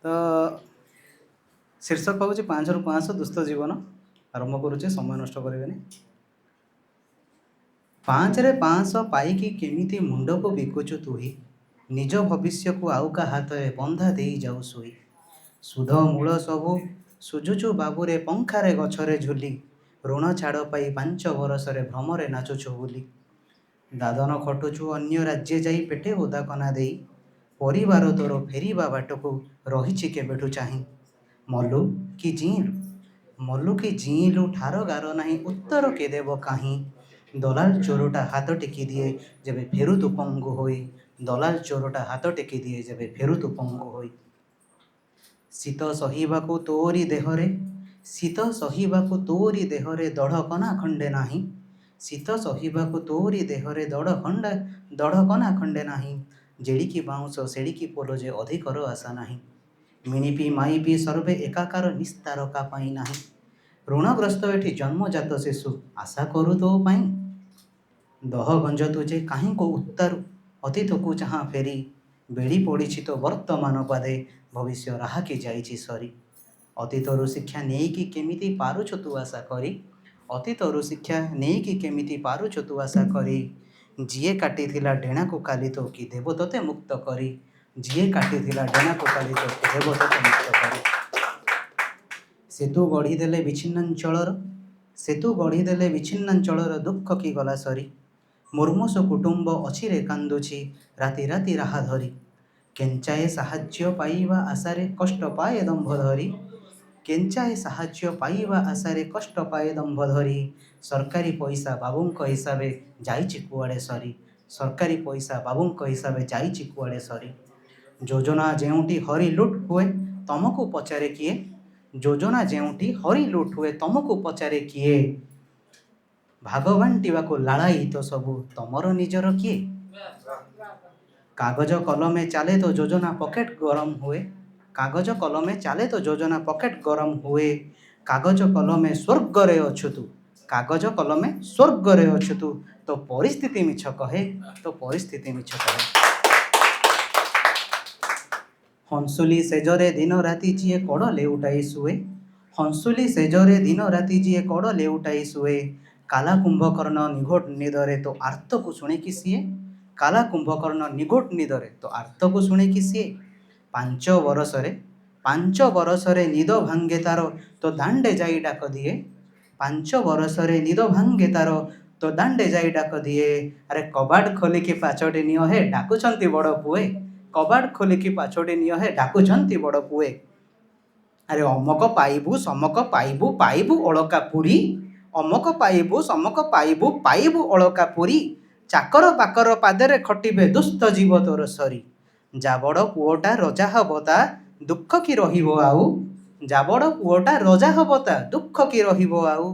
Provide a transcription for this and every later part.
तो शीर्षक हूँ 5 ରୁ 500 दुष्ट जीवन आरंभ करुचे समय नष्ट करें 5 रे 500 पाइकी केमिति मुंड को बिकुचु तुही निज भविष्य को आउ का हाथ बंधा दे जाऊ सुई सुध मूल सबु सुझुचु बाबुरे पंखारे गछरे झुली ऋण छाड़ पाई 5 बरसरे भ्रमरे नाचुछु बुली दादन खटुचु अन्य राज्य जाई पेटे ओदा कना देई परिवार तोर फेरिबा बाटको रहिछि केबेठु चाहि मल्लु कि जीलु ठार गार नाही उत्तर के देव काहीं दलाल चोरटा हाथ टेकी दिए जेबे फेरु तु पंगु होई दलाल चोरटा हाथ टेकी दिए जेबे फेरु तु पंगु होई शीत सहिबाकु तोरी देहरे दढ़ कना खंडे नाही शीत सहिबाकु तोरी देहरे दढ़ कना खंडे नाही जेड़िकी बाउंस सेड़िकी पोलो जे अधिकर आशा नाही मिनिपी माइपी सर्वे एकाकार निस्तार का पाई नाही ऋणग्रस्त एठी जन्मजात शिशु आशा करू तो पाई दह गंज तुझे काहीं को उत्तारु अतीत को जहाँ फेरी बेड़ी पड़ी तो वर्तमान पादे भविष्य राहा की जाइछि सरी अतीतर शिक्षा नेइकी केमिति पारुछ तू आशा करी अतीतर शिक्षा नेइकी केमिति पारुछ तू आशा करी जीए काटिथिला डेणा को काली तो कि देव तोते मुक्त करी जीए काटिथिला डेणा को काली तो कि देव तोते मुक्त करी सेतु गढ़ीदेले विच्छिन्नांचलर दुख कि गला सरी मुर्मुष कुटुंब अछिरे कांदुछि राति राति राहा धरी केंचाए साहाज्य पाइबा आशारे कष्ट पाए दंभ धरी केंचाए साहाज्य पाइबा आशारे कष्ट पाए दंभ धरी सरकारी पैसा बाबूंक हिसाबे जाइछि कुआड़े सरी सरकारी पैसा बाबूंक हिसाबे जाइछि कुआड़े सरी योजना जेउटी हरि लुट हुए तमको पचारे किए योजना जेउटी हरि लुट हुए तमको पचारे किए भाग बांटिबाको लाड़ाई तो सबू तमर निजर किए कागज कलमे चाले तो योजना पकेट गरम हुए कागज कलमे चाले तो योजना पकेट गरम हुए कागज कलमे स्वर्ग रे अछु तू कागज कलमे स्वर्ग रे अछु तू तो परिस्थिति मिछ कहे हंसुली सेजरे दिन राति जिए कड़ लेउटाई शुए हंसुली सेजरे दिन राति जिए कड़ लेउटाई शुए काला कुंभकर्ण निघोट निदरे तो आर्त को शुणे कि सीए काला कुंभकर्ण निघोट निदरे तो आर्त को शुणे कि सीए 5 बरसरे निद भांगे तार तो दांडे जाई डाक दिए 5 बरसरे निद भांगे तार तो दांडे जाई डाक दिए अरे कबाड़ खोलिकी पाछोटी नियो हे डाकुछंती बड़ पुए कबाड़ खोलिकी पाछोटी नियो हे डाकुछंती बड़ पुए अरे अमक पाइबू समक पाइबू पाइबू अलका पुरी अमक पाइबू समक पाइबू पाइबू अलका पुरी चाकर बाकर पादरे खटिबे दुष्ट जीव तोर सरी जाबड़ पुओटा रजा हबता दुख कि रहिबो आउ जाबड़ पुओटा रजा हबता दुख कि रहिबो आउ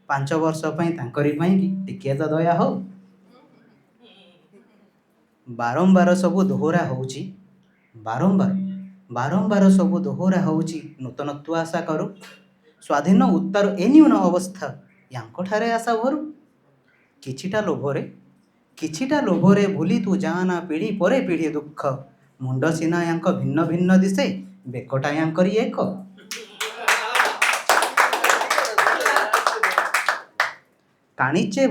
5 वर्ष पई तांकरी पई कि टिके तो दया हो बारंबार सबु दोहरा होउची बारंबार सबु दोहरा होउची नूतनत्व आशा करू स्वाधीन उत्तर एन्यून अवस्था यांकठारे आशा भरू किछिटा लोभरे भूली तू जाना पीढ़ी परे पीढ़ी दुख मुंड सिना यांक भिन्न भिन्न दिसे बेकटा यांकरी एक काणीचे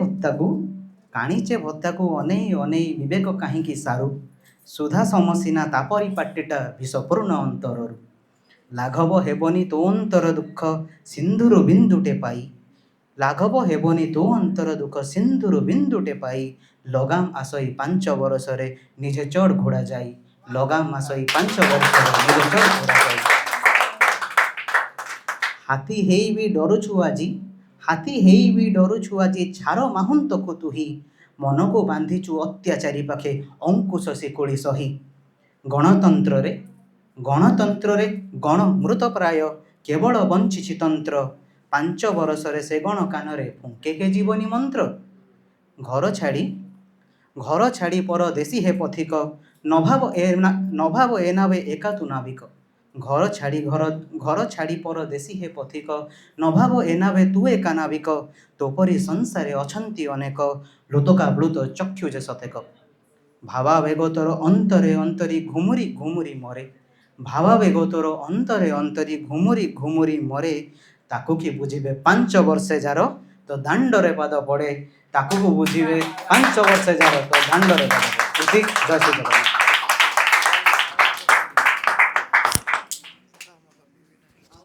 भत्ताकू अनेई अनेई विवेक काहींकी सारू सुधा समसीना तापरी पाटिटा विषपूर्ण अंतररू लाघव हेबनी तो अंतर दुख सिंधुरु बिंदुटे पाई लाघव हेबनी तो अंतर दुख सिंधुरु बिंदुटे पाई लगाम आसई 5 बरसरे निजे चढ़ घोड़ा जाई लगाम आसई 5 बरसरे निजे चढ़ घोड़ा जाई हाथी हेई भी डरुछु आजी छार माहुंत को तुही मन को बांधिचु अत्याचारी पाखे अंकुश शिकोड़ी सही गणतंत्र रे गण मृत प्राय केवल बंचिछि तंत्र 5 बरसरे से गण कानरे फुंके के जीवनी मंत्र घर छाड़ी पर देशी हे पथिक नभाव एनावे एका तु नाविक घर छाड़ी पर देशी हे पथिक नभाव एनावे तु एका नाविक तोपरी संसारे अछंती अनेक लुतका ब्लुत चक्षु जे सतेक भावावेग तोर अंतरे अंतरी घुमुरी घुमुरी मरे ଭାବାବେଗ ତୋର ଅନ୍ତରେ ଅନ୍ତରି ଘୁମୁରି ଘୁମୁରି ମରେ ତାକୁ କି ବୁଝିବେ 5 ବର୍ଷେ ଯାର ତ ଦାଣ୍ଡରେ ପାଦ ପଡ଼େ ତାକୁ ବୁଝିବେ 5 ବର୍ଷେ ଯାର ତ ଦାଣ୍ଡରେ ପାଦ ପଡ଼େ। ଜୟ ଶ୍ରୀ ଜଗନ୍ନାଥ।